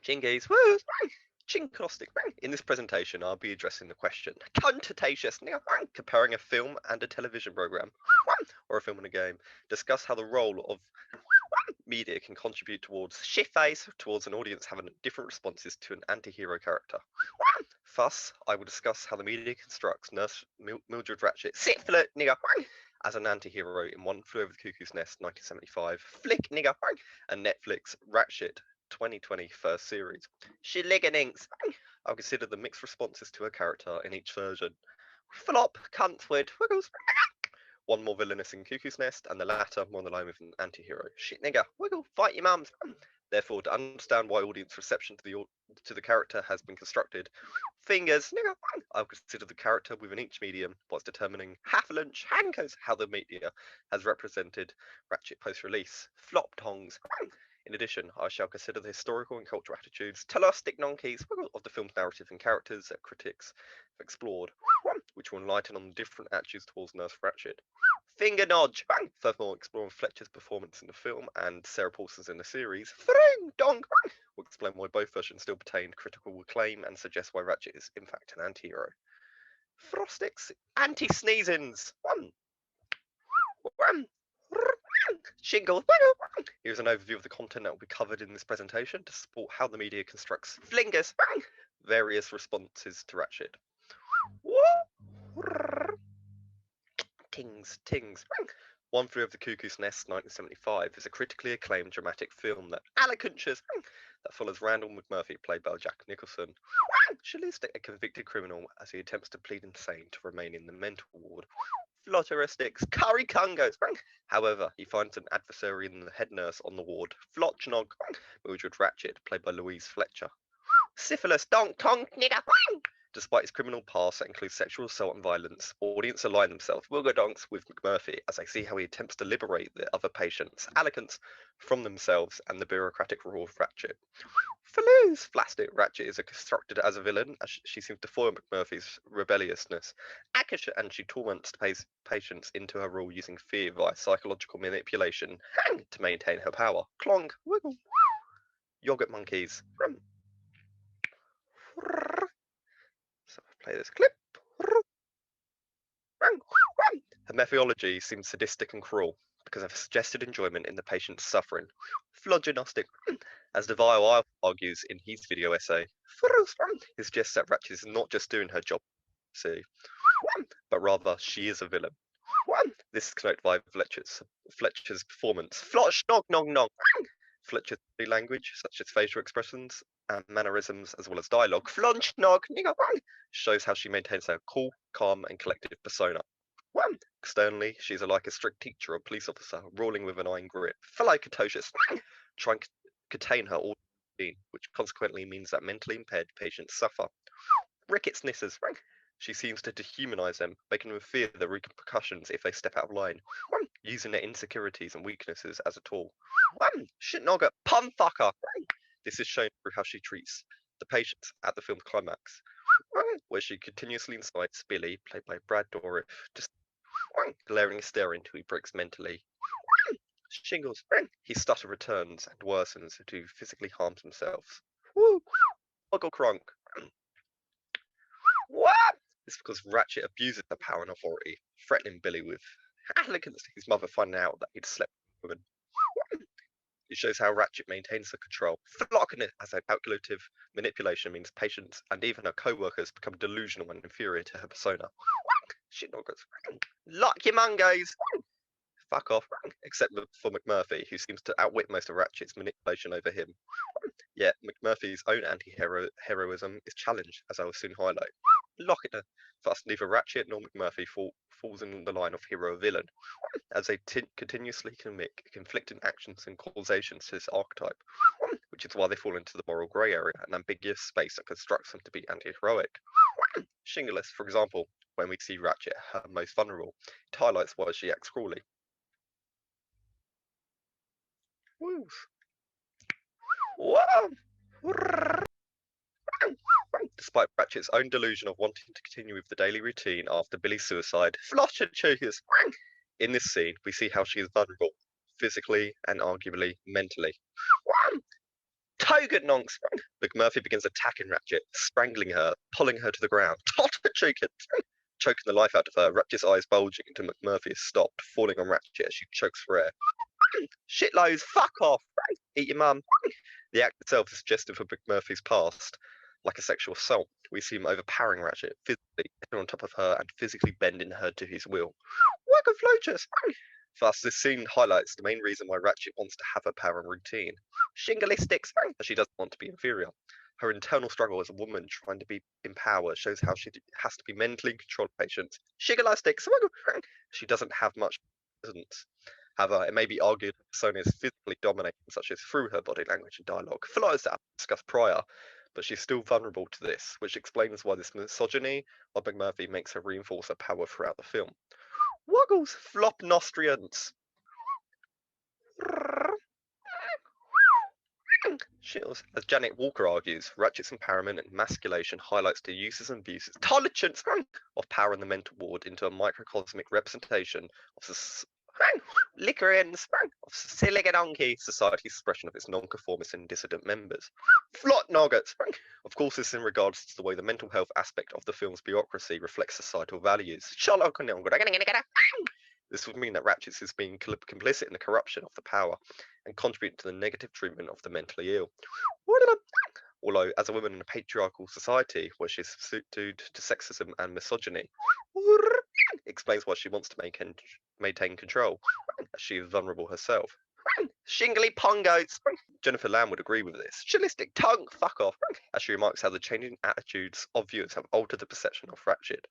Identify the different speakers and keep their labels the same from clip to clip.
Speaker 1: Chingies, woo! Chinkostic. In this presentation, I'll be addressing the question, contentious, comparing a film and a television program, or a film and a game. Discuss how the role of media can contribute towards towards an audience having different responses to an anti-hero character. Thus, I will discuss how the media constructs Nurse Mildred Ratched as an anti-hero in One Flew Over the Cuckoo's Nest 1975, Flick Nigger, and Netflix Ratched 2020 first series. Shilliganings. I'll consider the mixed responses to a character in each version. Flop, cuntswood, wiggles. One more villainous in Cuckoo's Nest, and the latter more on the line with an anti-hero. Shit nigger, wiggle, fight your mums. Therefore, to understand why audience reception to the character has been constructed, fingers, nigger, I'll consider the character within each medium whilst determining half lunch, hankers, how the media has represented Ratched post-release. Flop tongs. In addition, I shall consider the historical and cultural attitudes, telastic nonkeys, of the film's narrative and characters that critics have explored, which will enlighten on the different attitudes towards Nurse Ratched. Finger nudge. Furthermore, exploring Fletcher's performance in the film and Sarah Paulson's in the series. Fring dong. Will explain why both versions still obtained critical acclaim and suggest why Ratched is in fact an anti-hero. Frostics. Anti-sneezins. Shingle. Here's an overview of the content that will be covered in this presentation to support how the media constructs flingers, various responses to Ratched. Tings. One Flew Over the Cuckoo's Nest 1975 is a critically acclaimed dramatic film that that follows Randall McMurphy, played by Jack Nicholson, a convicted criminal as he attempts to plead insane to remain in the mental ward. Flotteristics, curry cungos. However, he finds an adversary in the head nurse on the ward, Flotchnog, Mildred Ratched, played by Louise Fletcher. Syphilis, donk, tonk, nigger. Despite his criminal past that includes sexual assault and violence, audience align themselves wilgadonks with McMurphy as they see how he attempts to liberate the other patients, alicants, from themselves and the bureaucratic rule of Ratched. Faloos, Flastic Ratched is constructed as a villain as she seems to foil McMurphy's rebelliousness. Akish, and she torments patients into her rule using fear via psychological manipulation to maintain her power. Clong, wiggle. Yogurt monkeys. So play this clip. Her methodology seems sadistic and cruel because of suggested enjoyment in the patient's suffering. Phloginostic, as DeVille argues in his video essay, he suggests that Ratched is not just doing her job, but rather she is a villain. This is connected by Fletcher's performance. Flotch, nog, nog, nog. Fletcher's body language, such as facial expressions and mannerisms, as well as dialogue, flunch, nog, nigger, shows how she maintains her cool, calm, and collective persona. Externally, she's like a strict teacher or police officer, ruling with an iron grip. Philocatocious, trying to contain her all routine, which consequently means that mentally impaired patients suffer. Ricketts nisses, she seems to dehumanize them, making them fear the repercussions if they step out of line, using their insecurities and weaknesses as a tool. Shitnogger, pumfucker. This is shown through how she treats the patients at the film climax, where she continuously incites Billy, played by Brad Dourif, to glaring stare until he breaks mentally. Shingles, his stutter returns and worsens to physically harms himself. Boggle Cronk. What? This is because Ratched abuses her power and authority, threatening Billy with elegance to his mother finding out that he'd slept with a woman. It shows how Ratched maintains her control. Flocking it as a calculative manipulation means patients and even her co-workers become delusional and inferior to her persona. Shitnoggers. Lock your mungos. Fuck off. Except for McMurphy, who seems to outwit most of Ratchet's manipulation over him. Yet McMurphy's own anti-heroism is challenged, as I will soon highlight. Lock it. Thus, neither Ratched nor McMurphy falls in the line of hero or villain, as they continuously commit conflicting actions and causations to this archetype, which is why they fall into the moral grey area, an ambiguous space that constructs them to be anti-heroic. Shingleless, for example, when we see Ratched her most vulnerable, it highlights why she acts cruelly. Despite Ratchet's own delusion of wanting to continue with the daily routine after Billy's suicide, in this scene, we see how she is vulnerable, physically and arguably mentally. Toe Nougat Nonks. McMurphy begins attacking Ratched, strangling her, pulling her to the ground. Choking the life out of her. Ratchet's eyes bulging until McMurphy is stopped, falling on Ratchet as she chokes for air. Shitloads, fuck off! Eat your mum. The act itself is suggestive of McMurphy's past. Like a sexual assault, we see him overpowering Ratchet, physically getting on top of her and physically bending her to his will. Work of Floatus! Thus, this scene highlights the main reason why Ratchet wants to have her power and routine. Shingalistics, as she doesn't want to be inferior. Her internal struggle as a woman trying to be in power shows how she has to be mentally controlled patients. Shingalistics, she doesn't have much presence. However, it may be argued that persona is physically dominating, such as through her body language and dialogue, flaws that I've discussed prior, but she's still vulnerable to this, which explains why this misogyny of McMurphy makes her reinforce her power throughout the film. Wuggles, flop nostrians. Shields. As Janet Walker argues, Ratchet's empowerment and emasculation highlights the uses and abuses, tolerance of power in the mental ward into a microcosmic representation of Lickerians of Siligadonki society's expression of its nonconformist and dissident members. Flot nuggets. Of course, this is in regards to the way the mental health aspect of the film's bureaucracy reflects societal values. This would mean that Ratchet is being complicit in the corruption of the power and contributing to the negative treatment of the mentally ill. Although, as a woman in a patriarchal society where she is subjected to sexism and misogyny, explains why she wants to maintain control, as she is vulnerable herself. Shingly pongos. Jennifer Lamb would agree with this. Chillistic tongue, fuck off, as she remarks how the changing attitudes of viewers have altered the perception of Ratchet.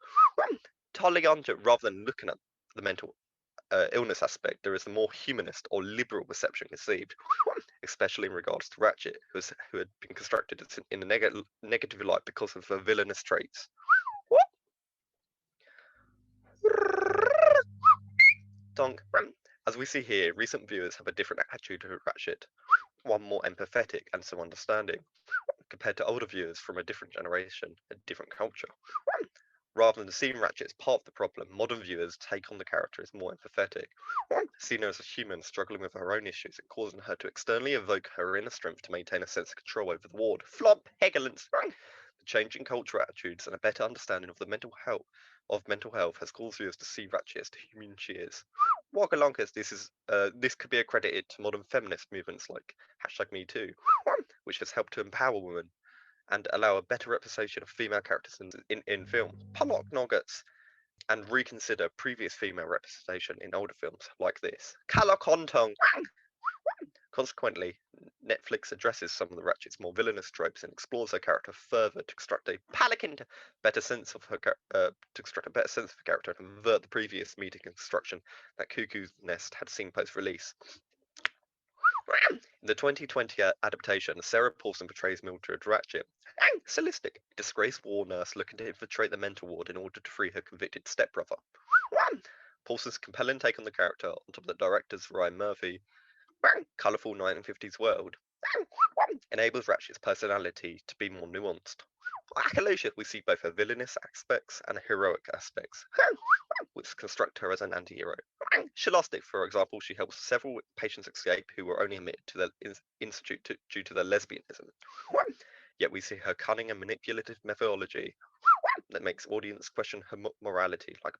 Speaker 1: Tolerant, rather than looking at the mental illness aspect, there is a more humanist or liberal perception conceived, especially in regards to Ratchet, who had been constructed in a negative light because of her villainous traits. As we see here, recent viewers have a different attitude to Ratchet, one more empathetic and some understanding, compared to older viewers from a different generation, a different culture. Rather than seeing Ratchet as part of the problem, modern viewers take on the character as more empathetic, seeing her as a human struggling with her own issues and causing her to externally evoke her inner strength to maintain a sense of control over the ward. Flop, Hegelance. The changing cultural attitudes and a better understanding of the mental health has caused viewers to see Ratchet as the human she is. Wogalonkers, this could be accredited to modern feminist movements like #MeToo, which has helped to empower women and allow a better representation of female characters in film. Pollock nuggets, and reconsider previous female representation in older films like this. Kalakontong. Consequently, Netflix addresses some of the Ratchet's more villainous tropes and explores her character further to extract a better sense of her character and convert the previous media construction that Cuckoo's Nest had seen post-release. In the 2020 adaptation, Sarah Paulson portrays Mildred Ratched, sadistic, disgraced war nurse looking to infiltrate the mental ward in order to free her convicted stepbrother. Paulson's compelling take on the character, on top of the director's Ryan Murphy, colourful 1950s world, enables Ratchet's personality to be more nuanced. Like Alicia, we see both her villainous aspects and heroic aspects, which construct her as an anti-hero. Scholastic, for example, she helps several patients escape who were only admitted to the institute due to their lesbianism. Yet we see her cunning and manipulative methodology that makes audience question her morality, like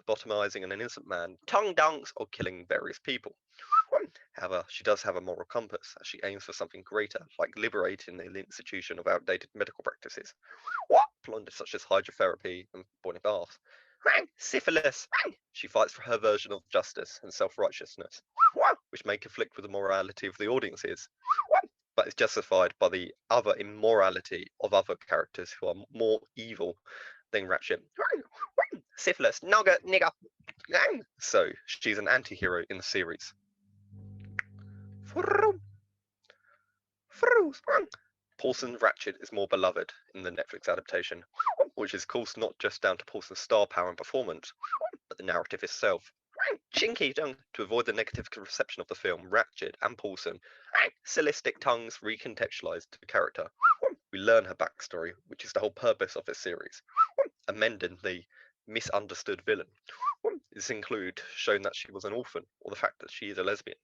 Speaker 1: lobotomizing an innocent man, tongue dunks, or killing various people. However, she does have a moral compass, as she aims for something greater, like liberating the institution of outdated medical practices, such as hydrotherapy and boiling baths. Syphilis. She fights for her version of justice and self-righteousness, which may conflict with the morality of the audiences, but is justified by the other immorality of other characters who are more evil than Ratchet. Syphilis, nugget, nigger. So, she's an anti-hero in the series. Paulson's Ratchet is more beloved in the Netflix adaptation, which is of course not just down to Paulson's star power and performance, but the narrative itself. Chinky tongue. To avoid the negative reception of the film, Ratchet and Paulson, sadistic tongues recontextualized the character. We learn her backstory, which is the whole purpose of this series, amending the misunderstood villain. This includes showing that she was an orphan, or the fact that she is a lesbian.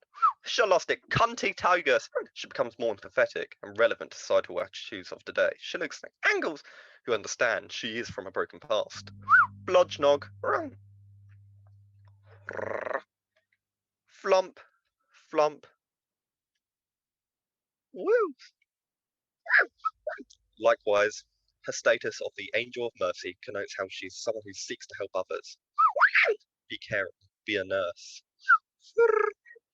Speaker 1: Scholastic cunty tiger. She becomes more empathetic and relevant to societal attitudes of today. She looks like angles who understand she is from a broken past. Blodgnog. Flump. Flump. Woo. Likewise, her status of the Angel of Mercy connotes how she's someone who seeks to help others. Be caring. Be a nurse.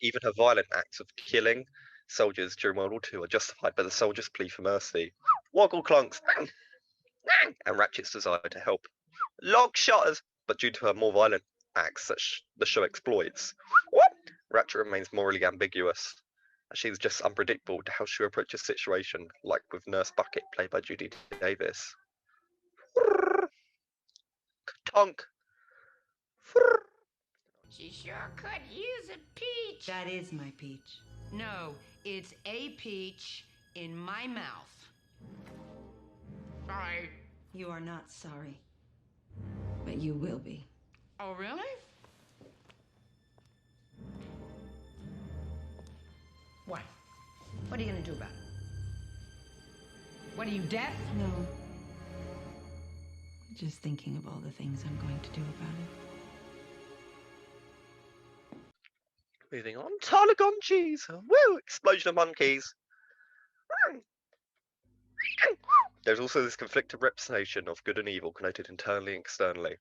Speaker 1: Even her violent acts of killing soldiers during World War II are justified by the soldiers' plea for mercy. Woggle clunks and Ratchet's desire to help. Log shotters, but due to her more violent acts that the show exploits. Ratchet remains morally ambiguous. She's just unpredictable to how she approaches a situation, like with Nurse Bucket, played by Judy Davis. Tonk.
Speaker 2: She sure could use a peach.
Speaker 3: That is my peach.
Speaker 2: No, it's a peach in my mouth. Sorry.
Speaker 3: You are not sorry. But you will be.
Speaker 2: Oh, really? What? What are you gonna do about it? What are you, deaf?
Speaker 3: No. Just thinking of all the things I'm going to do about it.
Speaker 1: Moving on. Tarragon cheese. Woo! Explosion of monkeys. There's also this conflicted representation of good and evil connoted internally and externally,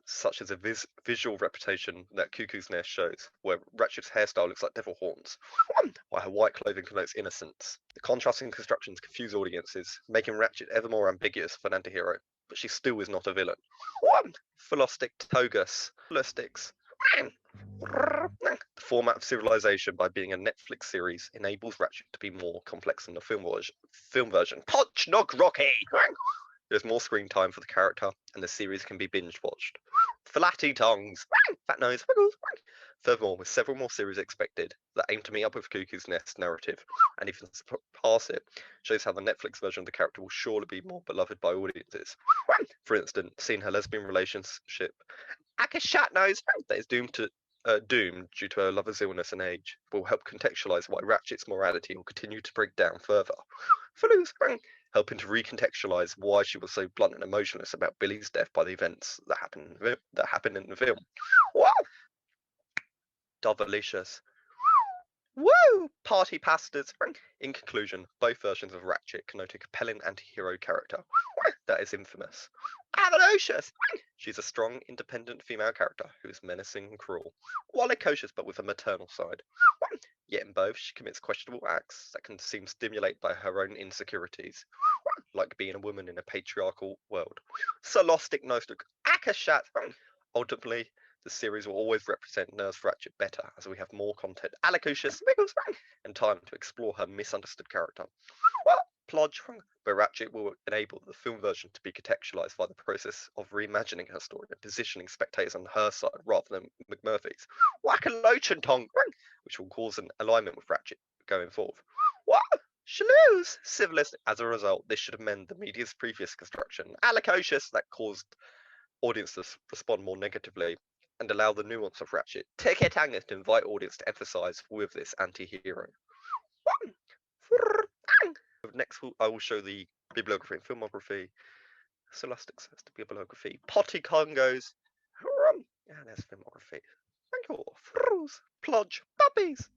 Speaker 1: such as a visual representation that Cuckoo's Nest shows, where Ratchet's hairstyle looks like devil horns, while her white clothing connotes innocence. The contrasting constructions confuse audiences, making Ratchet ever more ambiguous of an anti-hero, but she still is not a villain. Philostic Togus. Philistics. The format of Civilization, by being a Netflix series, enables Ratchet to be more complex than the film version. Punch Nog Rocky! There's more screen time for the character, and the series can be binge-watched. Flatty tongues! Fat nose! Furthermore, with several more series expected that aim to meet up with Cuckoo's Nest narrative, and even surpass it, shows how the Netflix version of the character will surely be more beloved by audiences. For instance, seeing her lesbian relationship, Akashatnose, that is doomed due to her lover's illness and age, will help contextualize why Ratchet's morality will continue to break down further. Helping to recontextualize why she was so blunt and emotionless about Billy's death by the events that happened in the film. Wow! Dovelicious. Woo! Party pastas. In conclusion, both versions of Ratchet connote a compelling anti-hero character that is infamous. Avaricious! She's a strong, independent female character who is menacing and cruel. Wallicocious, but with a maternal side. Yet in both, she commits questionable acts that can seem stimulated by her own insecurities, like being a woman in a patriarchal world. Solostic Nostok. Akashat! Ultimately, the series will always represent Nurse Ratchet better, as we have more content, Alacocious, and time to explore her misunderstood character. Plodge, where Ratchet will enable the film version to be contextualized by the process of reimagining her story and positioning spectators on her side rather than McMurphy's. Whack-a-loach-and-tong, which will cause an alignment with Ratchet going forth. What? Shaloos! Civilist. As a result, this should amend the media's previous construction, Alacocious, that caused audiences to respond more negatively, and allow the nuance of Ratchet. Ticket-angers to invite audience to emphasize with this anti-hero. Next, I will show the bibliography and filmography. Scholastics has the bibliography. Potty Congos. And there's filmography. Thank you. Plodge. Puppies.